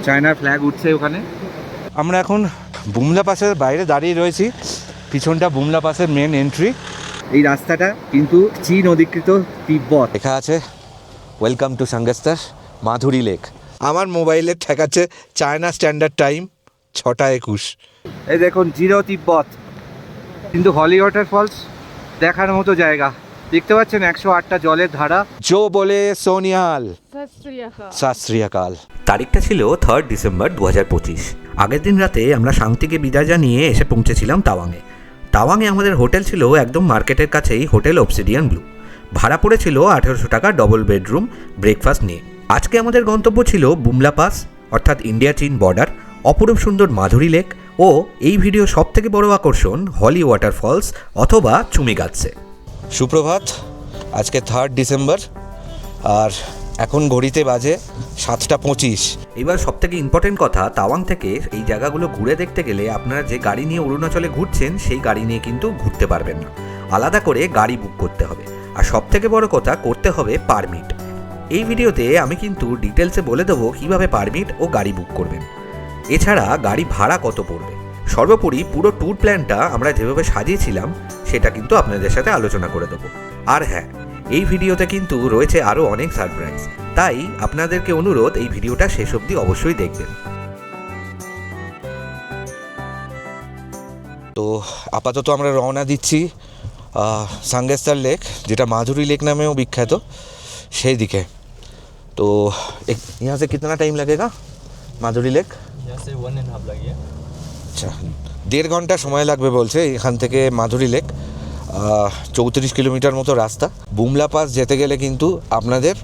চায়নার ফ্ল্যাগ উঠছে ওখানে। আমরা এখন বুমলা পাসের বাইরে দাঁড়িয়ে রয়েছি, পিছনটা বুমলা পাসের মেন এন্ট্রি। এই রাস্তাটা কিন্তু চীন অধিকৃত তিব্বত লেখা আছে ওয়েলকাম টু সাঙ্গেস্তার মাধুরী লেক। আমার মোবাইলে ঠেকাচ্ছে চায়না স্ট্যান্ডার্ড টাইম 6:21। এই দেখুন জিরো তিব্বত, কিন্তু হলি ওয়াটারফলস দেখার মতো জায়গা। দেখতে পাচ্ছেন 108টা জলের ধারা। জো বলে সোনিয়াল সত শ্রী আকাল। তারিখটা ছিল 3 ডিসেম্বর 2025। আগের দিন রাতে আমরা শান্তিকে বিদায় জানিয়ে এসে পৌঁছেছিলাম তাওয়াংয়ে। তাওয়াংয়ে আমাদের হোটেল ছিল একদম মার্কেটের কাছেই, হোটেল অবসিডিয়ান ব্লু। ভাড়া পড়েছিল 1800 টাকা ডবল বেডরুম, ব্রেকফাস্ট নিয়ে। আজকে আমাদের গন্তব্য ছিল বুমলা পাস, অর্থাৎ ইন্ডিয়া চীন বর্ডার, অপরূপ সুন্দর মাধুরী লেক ও এই ভিডিও সব থেকে বড় আকর্ষণ হলি ওয়াটারফলস অথবা চুমিগাৎসে। সুপ্রভাত, আজকে 3 ডিসেম্বর আর এখন ঘড়িতে বাজে 7:25। এবার সব থেকে ইম্পর্টেন্ট কথা, তাওয়াং থেকে এই জায়গাগুলো ঘুরে দেখতে গেলে আপনারা যে গাড়ি নিয়ে অরুণাচলে ঘুরছেন সেই গাড়ি নিয়ে কিন্তু ঘুরতে পারবেন না, আলাদা করে গাড়ি বুক করতে হবে। আর সব থেকে বড় কথা, করতে হবে পারমিট। এই ভিডিওতে আমি কিন্তু ডিটেলসে বলে দেবো কীভাবে পারমিট ও গাড়ি বুক করবেন, এছাড়া গাড়ি ভাড়া কত পড়বে। সর্বোপরি পুরো ট্যুর প্ল্যানটা আমরা যেভাবে সাজিয়েছিলাম সেটা কিন্তু আপনাদের সাথে আলোচনা করে দেবো। আর হ্যাঁ, এই ভিডিওতে কিন্তু রয়েছে আরও অনেক সারপ্রাইজ, তাই আপনাদেরকে অনুরোধ এই ভিডিওটা শেষ অবধি অবশ্যই দেখবেন। তো আপাতত আমরা রওনা দিচ্ছি সাঙ্গেস্তার লেক, যেটা মাধুরী লেক নামেও বিখ্যাত, সেই দিকে। তো यहाँ से कितना टाइम लगेगा মাধুরী লেক? यहाँ से 1.5 लगी है। আচ্ছা, 1.5 ঘন্টা সময় লাগবে বলছে এখান থেকে মাধুরী লেক। 34 কিলোমিটার মতো রাস্তা। বুমলা পাস যেতে গেলে কিন্তু আপনাদের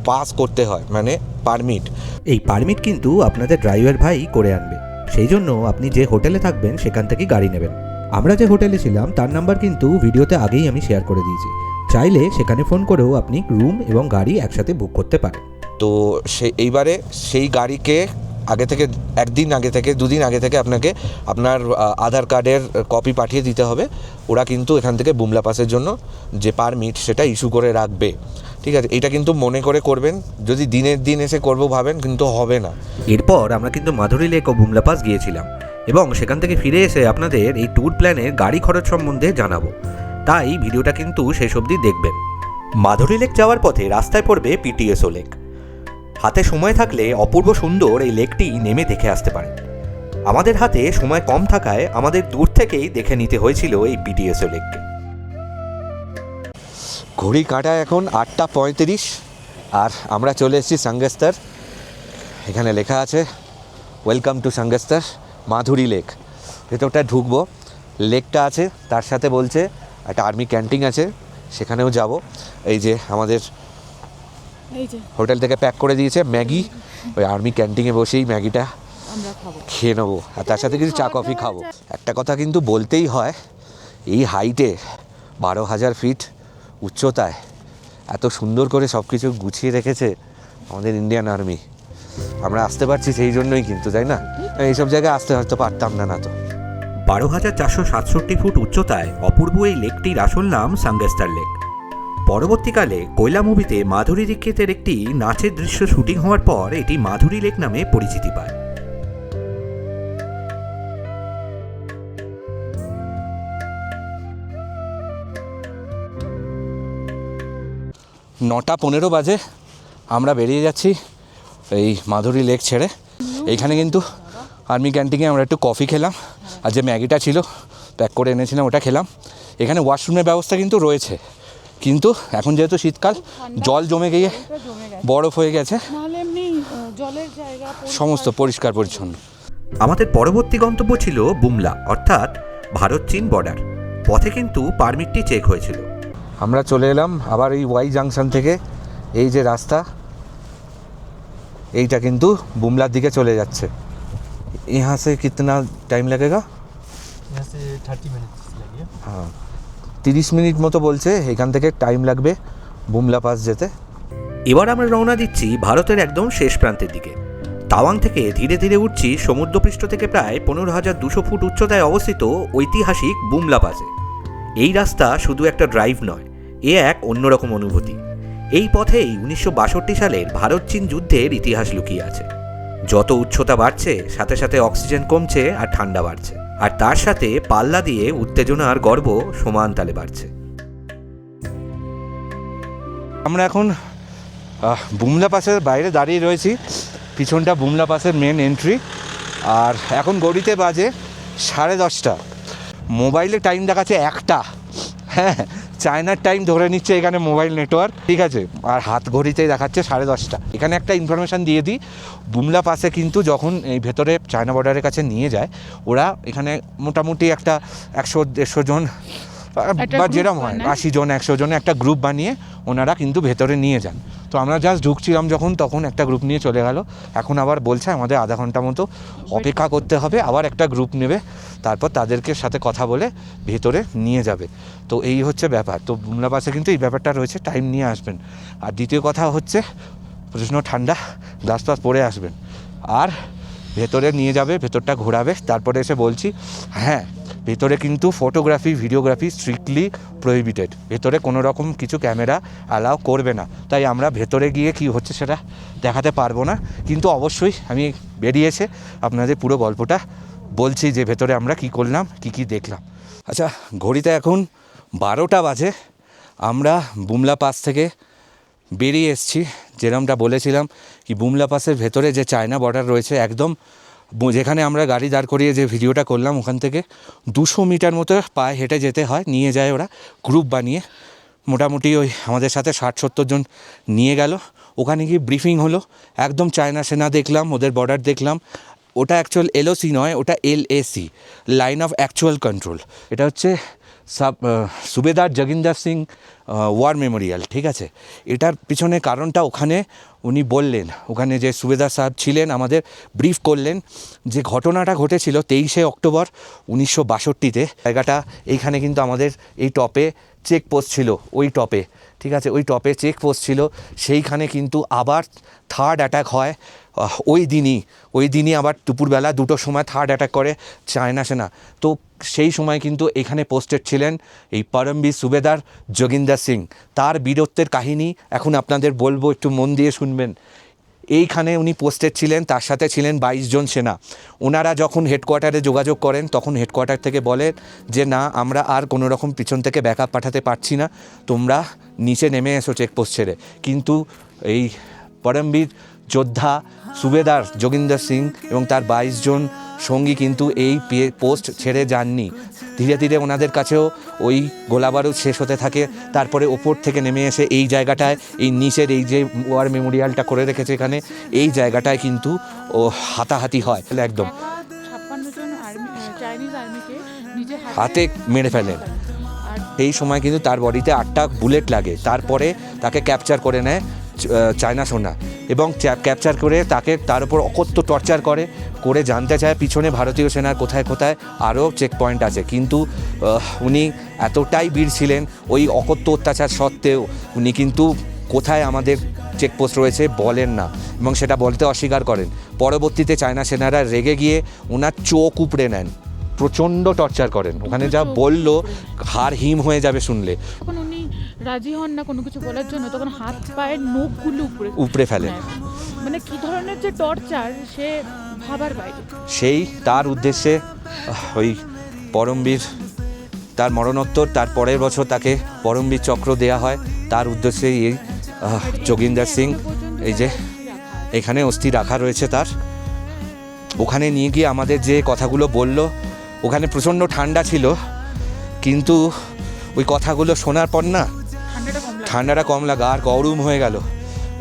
পাস করতে হয়, মানে পারমিট। এই পারমিট কিন্তু আপনাদের ড্রাইভার ভাই করে আনবে, সেই জন্য আপনি যে হোটেলে থাকবেন সেখান থেকেই গাড়ি নেবেন। আমরা যে হোটেলে ছিলাম তার নাম্বার কিন্তু ভিডিওতে আগেই আমি শেয়ার করে দিয়েছি, চাইলে সেখানে ফোন করেও আপনি রুম এবং গাড়ি একসাথে বুক করতে পারেন। তো এইবারে সেই গাড়িকে আগে থেকে, একদিন আগে থেকে, দুদিন আগে থেকে আপনাকে আপনার আধার কার্ডের কপি পাঠিয়ে দিতে হবে। ওরা কিন্তু এখান থেকে বুমলা পাসের জন্য যে পারমিট সেটা ইস্যু করে রাখবে, ঠিক আছে? এটা কিন্তু মনে করে করবেন, যদি দিনের দিন এসে করবো ভাবেন কিন্তু হবে না। এরপর আমরা কিন্তু মাধুরী লেক ও বুমলা পাস গিয়েছিলাম এবং সেখান থেকে ফিরে এসে আপনাদের এই ট্যুর প্ল্যানের গাড়ি খরচ সম্বন্ধে জানাবো, তাই ভিডিওটা কিন্তু শেষ অবধি দেখবেন। মাধুরী লেক যাওয়ার পথে রাস্তায় পড়বে পিটিএসও লেক। হাতে সময় থাকলে অপূর্ব সুন্দর এই লেকটি নেমে দেখে আসতে পারেন। আমাদের হাতে সময় কম থাকায় আমাদের দূর থেকেই দেখে নিতে হয়েছিল এই পিটিএসও লেককে। ঘড়ি কাঁটায় এখন 8:35 আর আমরা চলে এসেছি সাঙ্গেস্তার। এখানে লেখা আছে ওয়েলকাম টু সাঙ্গেস্তার মাধুরী লেক। ভেতরটা ঢুকবো, লেকটা আছে, তার সাথে বলছে একটা আর্মি ক্যান্টিন আছে, সেখানেও যাব। এই যে আমাদের হোটেল থেকে প্যাক করে দিয়েছে ম্যাগি, ওই আর্মি ক্যান্টিনে বসেই ম্যাগিটা খেয়ে নেবো, আর তার সাথে কিছু চা কফি খাবো। একটা কথা কিন্তু বলতেই হয়, এই হাইটে 12,000 ফিট উচ্চতায় এত সুন্দর করে সব কিছু গুছিয়ে রেখেছে আমাদের ইন্ডিয়ান আর্মি। আমরা আসতে পারছি সেই জন্যই কিন্তু, তাই না? এইসব জায়গায় আসতে হয়তো পারতাম না। তো 12,467 ফুট উচ্চতায় অপূর্ব এই লেকটির আসল নাম সাঙ্গেস্তার লেক। পরবর্তীকালে কোয়লা মুভিতে মাধুরী দীক্ষিতের একটি নাচের দৃশ্য শুটিং হওয়ার পর এটি মাধুরী লেক নামে পরিচিতি পায়। নটা 15 বাজে আমরা বেরিয়ে যাচ্ছি এই মাধুরী লেক ছেড়ে। এইখানে কিন্তু আর্মি ক্যান্টিনে আমরা একটু কফি খেলাম, আর যে ম্যাগিটা ছিল প্যাক করে এনেছিলাম ওটা খেলাম। এখানে ওয়াশরুমের ব্যবস্থা কিন্তু রয়েছে, কিন্তু এখন যেহেতু শীতকাল, জল জমে গিয়ে বরফ হয়ে গেছে, সমস্ত পরিষ্কার পরিচ্ছন্ন। আমাদের পরবর্তী গন্তব্য ছিল বুমলা, অর্থাৎ ভারত চীন বর্ডার। পথে কিন্তু পারমিটটি চেক হয়েছিল। আমরা চলে এলাম আবার এই ওয়াই জাংশন থেকে। এই যে রাস্তা, এইটা কিন্তু বুমলার দিকে চলে যাচ্ছে। यहाँ से कितना टाइम लगेगा? यहाँ से 30 मिनट लगी है। हाँ, 30 মিনিট মতো বলছে এখান থেকে টাইম লাগবে বুমলা পাস যেতে। এবার আমরা রওনা দিচ্ছি ভারতের একদম শেষ প্রান্তের দিকে। তাওয়াং থেকে ধীরে ধীরে উঠছি সমুদ্রপৃষ্ঠ থেকে প্রায় 15,200 ফুট উচ্চতায় অবস্থিত ঐতিহাসিক বুমলা পাসে। এই রাস্তা শুধু একটা ড্রাইভ নয়, এ এক অন্যরকম অনুভূতি। এই পথেই 1962 সালের ভারত চীন যুদ্ধের ইতিহাস লুকিয়ে আছে। যত উচ্চতা বাড়ছে সাথে সাথে অক্সিজেন কমছে আর ঠান্ডা বাড়ছে, আর তার সাথে পাল্লা দিয়ে উত্তেজনা আর গর্ব সমান তালে বাড়ছে। আমরা এখন বুমলা পাসের বাইরে দাঁড়িয়ে রয়েছি। পিছনটা বুমলা পাসের মেন এন্ট্রি। আর এখন গড়িতে বাজে 10:30। মোবাইলে টাইম দেখাচ্ছে 1টা। হ্যাঁ, চায়নার টাইম ধরে নিচ্ছে এখানে মোবাইল নেটওয়ার্ক, ঠিক আছে। আর হাত ঘড়িতেই দেখাচ্ছে 10:30। এখানে একটা ইনফরমেশান দিয়ে দিই, বুমলা পাসে কিন্তু যখন এই ভেতরে চায়না বর্ডারের কাছে নিয়ে যায় ওরা, এখানে মোটামুটি একটা 100-150 জন বা যেরকম হয় 80 জন 100 জনে একটা গ্রুপ বানিয়ে ওনারা কিন্তু ভেতরে নিয়ে যান। তো আমরা জাস্ট ঢুকছিলাম যখন, তখন একটা গ্রুপ নিয়ে চলে গেল। এখন আবার বলছে আমাদের আধা ঘন্টা মতো অপেক্ষা করতে হবে, আবার একটা গ্রুপ নেবে, তারপর তাদেরকে সাথে কথা বলে ভেতরে নিয়ে যাবে। তো এই হচ্ছে ব্যাপার। তো বুমলা পাসে কিন্তু এই ব্যাপারটা রয়েছে, টাইম নিয়ে আসবেন। আর দ্বিতীয় কথা হচ্ছে প্রচণ্ড ঠান্ডা, গ্লাস টাস পরে আসবেন। আর ভেতরে নিয়ে যাবে, ভেতরটা ঘোরাবে, তারপরে এসে বলছি হ্যাঁ, ভেতরে কিন্তু ফটোগ্রাফি ভিডিওগ্রাফি স্ট্রিক্টলি প্রহিবিটেড। ভেতরে কোনো রকম কিছু ক্যামেরা অ্যালাউ করবে না, তাই আমরা ভেতরে গিয়ে কি হচ্ছে সেটা দেখাতে পারবো না। কিন্তু অবশ্যই আমি বেরিয়েছে আপনাদের পুরো গল্পটা বলছি যে ভেতরে আমরা কি করলাম, কি দেখলাম। আচ্ছা, ঘড়িতে এখন 12টা বাজে। আমরা বুমলা পাস থেকে বেরিয়ে এসেছি। যেরকমটা বলেছিলাম কি বুমলা পাসের ভেতরে যে চায়না বর্ডার রয়েছে, একদম যেখানে আমরা গাড়ি দাঁড় করিয়ে যে ভিডিওটা করলাম ওখান থেকে 200 মিটার মতো পায়ে হেঁটে যেতে হয়। নিয়ে যায় ওরা গ্রুপ বানিয়ে, মোটামুটি ওই আমাদের সাথে 60-70 জন নিয়ে গেল। ওখানে গিয়ে ব্রিফিং হলো, একদম চায়না সেনা দেখলাম, ওদের বর্ডার দেখলাম। ওটা অ্যাকচুয়াল এলওসি নয়, ওটা LAC, line of actual control. এটা হচ্ছে সুবেদার জগিন্দর সিং ওয়ার মেমোরিয়াল, ঠিক আছে। এটার পিছনে কারণটা ওখানে উনি বললেন, ওখানে যে সুবেদার সাহেব ছিলেন আমাদের ব্রিফ করলেন যে ঘটনাটা ঘটেছিল 23শে অক্টোবর 1962-তে। জায়গাটা এইখানে কিন্তু আমাদের এই টপে চেকপোস্ট ছিল, ওই টপে, ঠিক আছে, ওই টপে চেকপোস্ট ছিল। সেইখানে কিন্তু আবার থার্ড অ্যাটাক হয় ওই দিনই আবার দুপুরবেলা 2টোর সময় থার্ড অ্যাটাক করে চায়না সেনা। তো সেই সময় কিন্তু এখানে পোস্টেড ছিলেন এই পরমবীর সুবেদার জগিন্দর সিং। তার বীরত্বের কাহিনী এখন আপনাদের বলবো, একটু মন দিয়ে শুনবেন। এইখানে উনি পোস্টেড ছিলেন, তার সাথে ছিলেন 22 জন সেনা। ওনারা যখন হেডকোয়ার্টারে যোগাযোগ করেন তখন হেডকোয়ার্টার থেকে বলেন যে না, আমরা আর কোনো রকম পিছন থেকে ব্যাকআপ পাঠাতে পারছি না, তোমরা নিচে নেমে এসো চেকপোস্ট ছেড়ে। কিন্তু এই পরমবীর যোদ্ধা সুবেদার জগিন্দর সিং এবং তার 22 জন সঙ্গী কিন্তু এই পোস্ট ছেড়ে যাননি। ধীরে ধীরে ওনাদের কাছেও ওই গোলাবারুদ শেষ হতে থাকে। তারপরে ওপর থেকে নেমে এসে এই জায়গাটায়, এই নিচের এই যে ওয়ার মেমোরিয়ালটা করে রেখেছে এখানে, এই জায়গাটায় কিন্তু হাতাহাতি হয় একদম। 56 জন চাইনিজ আর্মিকে নিজে হাতে মেরে ফেলেন। এই সময় কিন্তু তার বডিতে 8টা বুলেট লাগে। তারপরে তাকে ক্যাপচার করে নেয় চায়না সেনা, এবং ক্যাপচার করে তার উপর অকথ্য টর্চার করে জানতে চায় পিছনে ভারতীয় সেনার কোথায় কোথায় আরও চেক পয়েন্ট আছে। কিন্তু উনি এতটাই বীর ছিলেন, ওই অকথ্য অত্যাচার সত্ত্বেও উনি কিন্তু কোথায় আমাদের চেকপোস্ট রয়েছে বলেন না, এবং সেটা বলতে অস্বীকার করেন। পরবর্তীতে চায়না সেনারা রেগে গিয়ে ওনার চোখ উপড়ে নেন, প্রচণ্ড টর্চার করেন। ওখানে যা বললো হাড় হিম হয়ে যাবে শুনলে। তখন উনি রাজি হন না কোনো কিছু বলার জন্য, তখন হাত পায়ের নখগুলো উপড়ে ফেলেন। মানে কি ধরনের যে টর্চার, সে ভাবার বাইরে। সেই তার উদ্দেশ্যে ওই পরমবীর, তার মরণোত্তর তার পরের বছর তাকে পরমবীর চক্র দেয়া হয়। তার উদ্দেশ্যে এই জগিন্দর সিং, এই যে এখানে অস্থি রাখা রয়েছে তার। ওখানে নিয়ে গিয়ে আমাদের যে কথাগুলো বলল, ওখানে প্রচণ্ড ঠান্ডা ছিল, কিন্তু ওই কথাগুলো শোনার পর না ঠান্ডাটা কম লাগা আর গরম হয়ে গেল।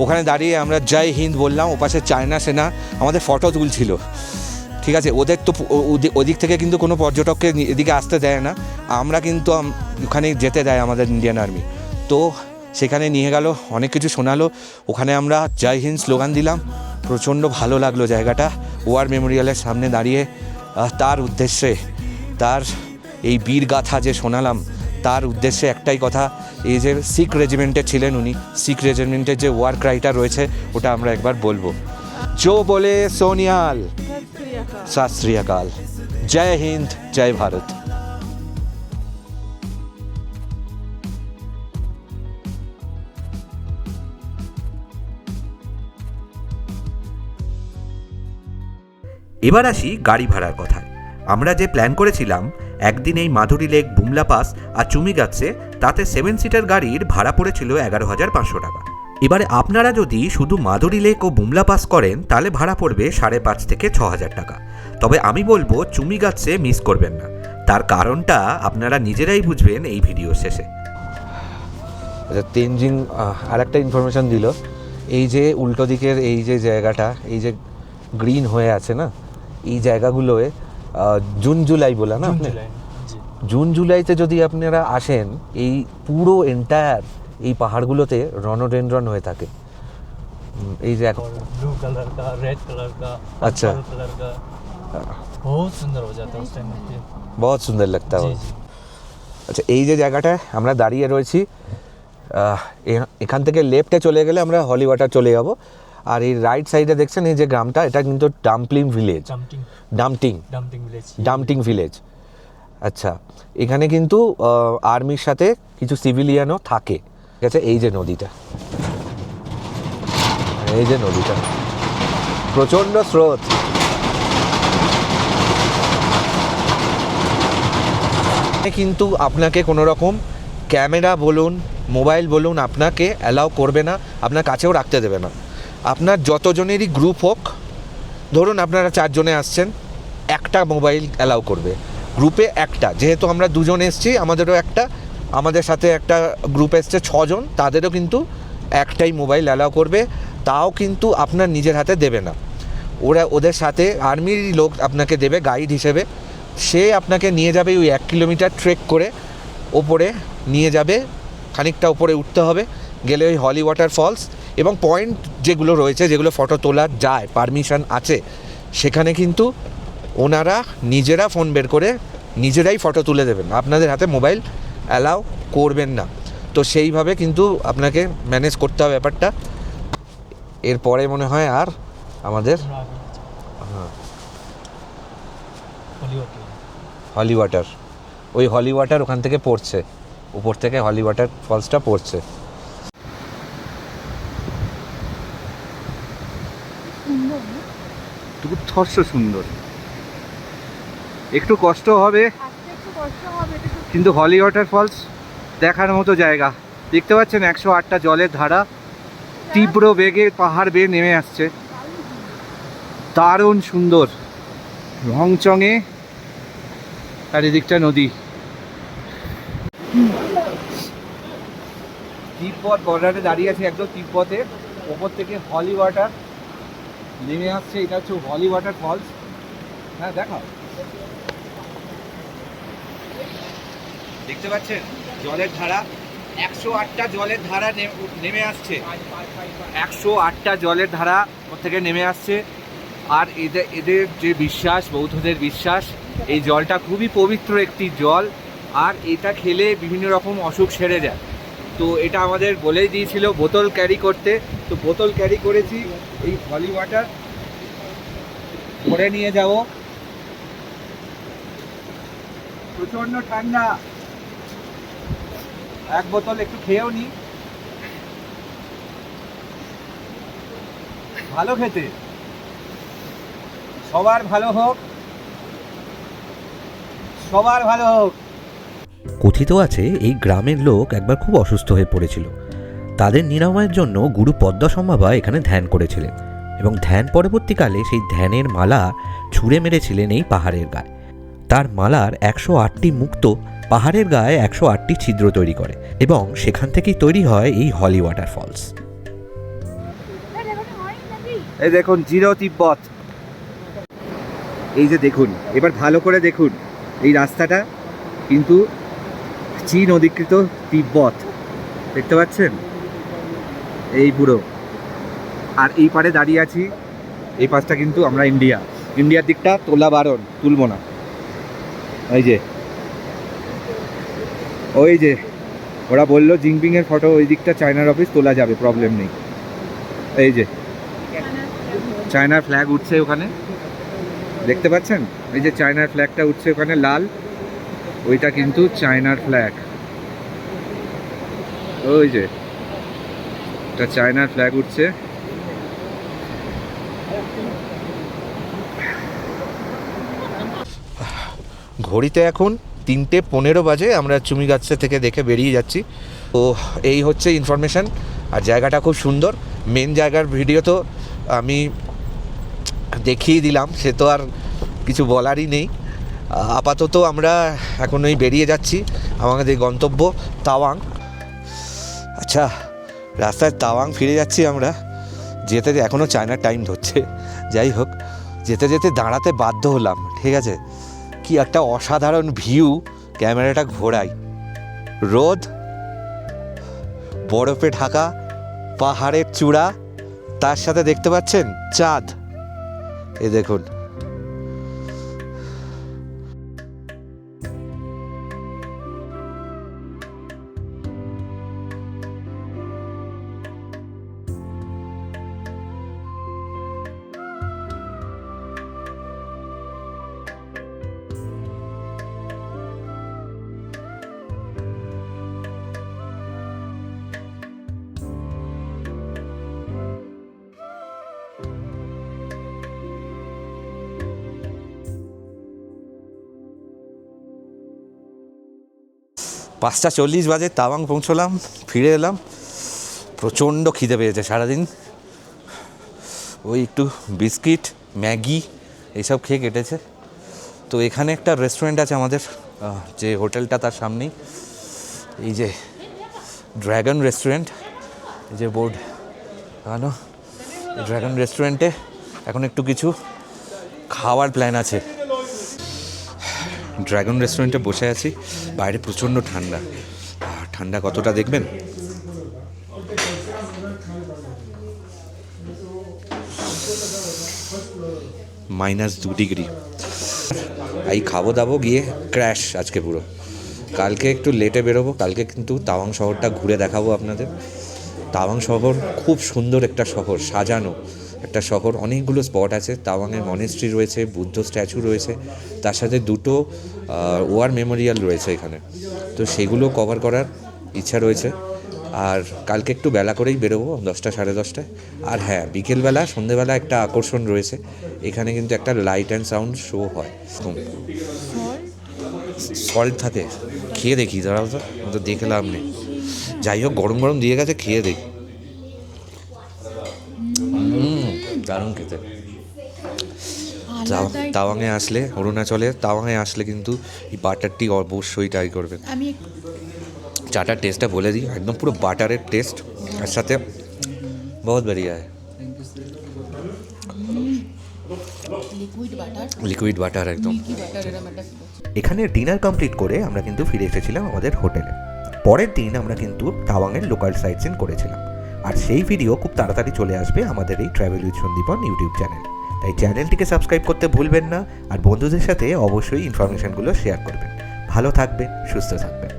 ওখানে দাঁড়িয়ে আমরা জয় হিন্দ বললাম, ওপাশে চায়না সেনা আমাদের ফটো তুলছিল, ঠিক আছে। ওদের তো ওদিক থেকে কিন্তু কোনো পর্যটককে এদিকে আসতে দেয় না, আমরা কিন্তু ওখানে যেতে দেয় আমাদের ইন্ডিয়ান আর্মি। তো সেখানে নিয়ে গেল, অনেক কিছু শোনালো। ওখানে আমরা জয় হিন্দ স্লোগান দিলাম, প্রচণ্ড ভালো লাগলো জায়গাটা। ওয়ার মেমোরিয়ালের সামনে দাঁড়িয়ে তার উদ্দেশ্যে, তার এই বীরগাথা যে শোনালাম, তার উদ্দেশ্যে একটাই কথা, এই যে শিখ রেজিমেন্টের ছিলেন উনি, শিখ রেজিমেন্টের যে ওয়ার ক্রাইটা রয়েছে ওটা আমরা একবার বলবো। জো বলে সোনিয়াল, সত শ্রী আকাল, জয় হিন্দ, জয় ভারত। এবার আসি গাড়ি ভাড়ার কথায়। আমরা যে প্ল্যান করেছিলাম একদিন এই মাধুরী লেক, বুমলা পাস আর চুমিগাচ্ছে, তাতে 7 সিটার গাড়ির ভাড়া পড়েছিল 11,500 টাকা। এবারে আপনারা যদি শুধু মাধুরী লেক ও বুমলা পাস করেন তাহলে ভাড়া পড়বে 5,500 থেকে 6,000 টাকা। তবে আমি বলবো চুমিগাচ্ছে মিস করবেন না, তার কারণটা আপনারা নিজেরাই বুঝবেন এই ভিডিও শেষে। আচ্ছা, তেনজিং আর একটা ইনফরমেশান দিল, এই যে উল্টো দিকের এই যে জায়গাটা, এই যে গ্রিন হয়ে আছে না, এই জায়গাগুলোয় জুন জুলাই বলা না जून আপনি, जुलाई जी জুন জুলাইতে যদি আপনারা আসেন, এই পুরো এন্টায়ার এই পাহাড়গুলোতে রনোডেনড্রন হয়ে থাকে। এই যে और ब्लू कलर का, रेड कलर का, अच्छा। पर्पल कलर का बहुत सुंदर हो जाता है उस टाइम पे। বহুত সুন্দর লাগতা जी হয়। जी আচ্ছা, এই যে জায়গাটায় আমরা দাঁড়িয়ে রয়েছি, এখান থেকে লেফটে চলে গেলে আমরা হলি ওয়াটার চলে যাব। আর এই রাইট সাইডে দেখছেন এই যে গ্রামটা, এটা কিন্তু dumpling village, dumping dumping dumping village dumping village. আচ্ছা, এখানে কিন্তু আর্মির সাথে কিছু সিভিলিয়ানও থাকে। ঠিক আছে, এই যে নদীটা, এই যে নদীটা, প্রচণ্ড স্রোত। কিন্তু আপনাকে কোনো রকম ক্যামেরা বলুন, মোবাইল বলুন, আপনাকে অ্যালাউ করবে না, আপনার কাছেও রাখতে দেবে না। আপনার যতজনেরই গ্রুপ হোক, ধরুন আপনারা 4 জনে আসছেন, একটা মোবাইল অ্যালাউ করবে গ্রুপে, একটা। যেহেতু আমরা 2 জন এসছি, আমাদেরও একটা, আমাদের সাথে একটা গ্রুপ এসছে 6 জন, তাদেরও কিন্তু একটাই মোবাইল অ্যালাউ করবে। তাও কিন্তু আপনার নিজের হাতে দেবে না, ওদের সাথে আর্মির লোক আপনাকে দেবে গাইড হিসেবে। সে আপনাকে নিয়ে যাবে ওই 1 কিলোমিটার ট্রেক করে ওপরে নিয়ে যাবে, খানিকটা ওপরে উঠতে হবে, গেলে ওই হলি ওয়াটার ফলস এবং পয়েন্ট যেগুলো রয়েছে, যেগুলো ফটো তোলা যায়, পারমিশন আছে, সেখানে কিন্তু ওনারা নিজেরা ফোন বের করে নিজেরাই ফটো তুলে দেবেন, আপনাদের হাতে মোবাইল অ্যালাউ করবেন না। তো সেইভাবে কিন্তু আপনাকে ম্যানেজ করতে হবে ব্যাপারটা। এরপরে মনে হয় আর আমাদের হলি ওয়াটার, ওই হলি ওয়াটার ওখান থেকে পড়ছে, উপর থেকে হলি ওয়াটার ফলসটা পড়ছে। দুর্ধর্ষ সুন্দর, একটু কষ্ট হবে কিন্তু হলি ওয়াটার ফলস দেখার মতো জায়গা। দেখতে পাচ্ছেন 108টা জলের ধারা তীব্র বেগে পাহাড় বেয়ে নেমে আসছে, দারুণ সুন্দর, রংচঙে চারিদিকটা নদী। তিব্বত বর্ডারে দাঁড়িয়ে আছে, একদম তিব্বতের ওপর থেকে হলি ওয়াটার নেমে আসছে। এটা হচ্ছে হলি ওয়াটার ফলস। হ্যাঁ, দেখাও, দেখতে পাচ্ছেন জলের ধারা, 108টা জলের ধারা নেমে আসছে, 108টা জলের ধারা ওর থেকে নেমে আসছে। আর এদের যে বিশ্বাস, বৌদ্ধদের বিশ্বাস, এই জলটা খুবই পবিত্র একটি জল, আর এটা খেলে বিভিন্ন রকম অসুখ সেরে যায়। তো এটা আমাদের বলেই দিয়েছিল বোতল ক্যারি করতে, তো বোতল ক্যারি করেছি। এই হলি ওয়াটার ভরে নিয়ে যাব, প্রচণ্ড ঠান্ডা, এক বোতল একটু খেয়েও নি, ভালো খেতে। সবার ভালো হোক, সবার ভালো হোক। কথিত আছে এই গ্রামের লোক একবার খুব অসুস্থ হয়ে পড়েছিল। তাদের নিরাময়ের জন্য গুরু পদ্মসম্ভবা এখানে ধ্যান করেছিলেন এবং ধ্যান পরবর্তীকালে সেই ধ্যানের মালা ছুঁড়ে মেরেছিলেন এই পাহাড়ের গায়ে। তার মালার 108টি মুক্ত পাহাড়ের গায়ে 108টি ছিদ্র তৈরি করে এবং সেখান থেকেই তৈরি হয় এই হলি ওয়াটার ফলস। এই দেখুন জিরো তিব্বত, এই যে দেখুন, এবার ভালো করে দেখুন, এই রাস্তাটা কিন্তু চীন অধিকৃত তিব্বত, দেখতে পাচ্ছেন এই পুরো। আর এই পারে দাঁড়িয়ে আছি, এই পাশটা কিন্তু আমরা ইন্ডিয়ার দিকটা তোলা বারণ, তুলব না। ওই যে ওরা বললো জিনপিংয়ের ফটো ওই দিকটা চায়নার অফিস তোলা যাবে, প্রবলেম নেই। এই যে চায়নার ফ্ল্যাগ উঠছে ওখানে, দেখতে পাচ্ছেন, এই যে চায়নার ফ্ল্যাগটা উঠছে ওখানে লাল, ওইটা কিন্তু চায়নার ফ্ল্যাগ। ওই যে এটা চায়নার ফ্ল্যাগ উঠছে। ঘড়িতে এখন 3:15 বাজে, আমরা চুমিগাছা থেকে দেখে বেরিয়ে যাচ্ছি। তো এই হচ্ছে ইনফরমেশান। আর জায়গাটা খুব সুন্দর। মেন জায়গার ভিডিও তো আমি দেখিয়ে দিলাম, সে তো আর কিছু বলারই নেই। আপাতত আমরা এখন ওই বেরিয়ে যাচ্ছি আমাদের গন্তব্য তাওয়াং। আচ্ছা, রাস্তায় তাওয়াং ফিরে যাচ্ছি আমরা। যেতে এখনও চায়নার টাইম ধরছে। যাই হোক, যেতে যেতে দাঁড়াতে বাধ্য হলাম, ঠিক আছে। কি একটা অসাধারণ ভিউ, ক্যামেরাটা ঘোরাই। রোদ, বরফে ঢাকা পাহাড়ের চূড়া, তার সাথে দেখতে পাচ্ছেন চাঁদ। এই দেখুন, পাঁচটা 40 বাজে তাওয়াং পৌঁছলাম, ফিরে এলাম। প্রচণ্ড খিদে পেয়েছে সারাদিন। ওই একটু বিস্কিট, ম্যাগি এইসব খেয়ে কেটেছে। তো এখানে একটা রেস্টুরেন্ট আছে আমাদের, যে হোটেলটা তার সামনেই, এই যে ড্র্যাগন রেস্টুরেন্ট, এই যে বোর্ড লাগানো। ড্র্যাগন রেস্টুরেন্টে এখন একটু কিছু খাওয়ার প্ল্যান আছে। ড্র্যাগন রেস্টুরেন্টে বসে আছি, বাইরে প্রচণ্ড ঠান্ডা। ঠান্ডা কতটা দেখবেন। -2 ডিগ্রি। এই খাবো দাবো গিয়ে ক্র্যাশ আজকে পুরো। কালকে একটু লেটে বেরোবো। কালকে কিন্তু তাওয়াং শহরটা ঘুরে দেখাবো আপনাদের। তাওয়াং শহর খুব সুন্দর একটা শহর, সাজানো একটা শহর। অনেকগুলো স্পট আছে। তাওয়াংয়ের মনেস্ট্রি রয়েছে, বুদ্ধ স্ট্যাচু রয়েছে, তার সাথে 2টো ওয়ার মেমোরিয়াল রয়েছে এখানে। তো সেগুলো কভার করার ইচ্ছা রয়েছে। আর কালকে একটু বেলা করেই বেরোবো, 10টা সাড়ে 10টায়। আর হ্যাঁ, বিকেলবেলা সন্ধেবেলা একটা আকর্ষণ রয়েছে। এখানে কিন্তু একটা লাইট অ্যান্ড সাউন্ড শো হয়। সল্ট থাকে, খেয়ে দেখি। দাঁড়াও তো দেখে লাভ নেই। যাই হোক, গরম গরম দিয়ে গেছে, খেয়ে দেখি। দারুণ খেতে। তাওয়াংয়ে আসলে, অরুণাচলের তাওয়াংয়ে আসলে কিন্তু এই বাটারটি অবশ্যই ট্রাই করবেন। আমি চাটার টেস্টটা বলে দিই, একদম পুরো বাটারের টেস্ট, আর সাথে বহুত बढ़िया है। লিকুইড বাটার একদম। এখানে ডিনার কমপ্লিট করে আমরা কিন্তু ফিরে এসেছিলাম আমাদের হোটেলে। পরের দিন আমরা কিন্তু তাওয়াংয়ের লোকাল সাইট সিন করেছিলাম। আর সেই ভিডিও খুব তাড়াতাড়ি চলে আসবে আমাদের এই travel with Sandipan YouTube channel. তাই চ্যানেলটিকে সাবস্ক্রাইব করতে ভুলবেন না। আর বন্ধুদের সাথে অবশ্যই ইনফরমেশনগুলো শেয়ার করবেন। ভালো থাকবেন, সুস্থ থাকবেন।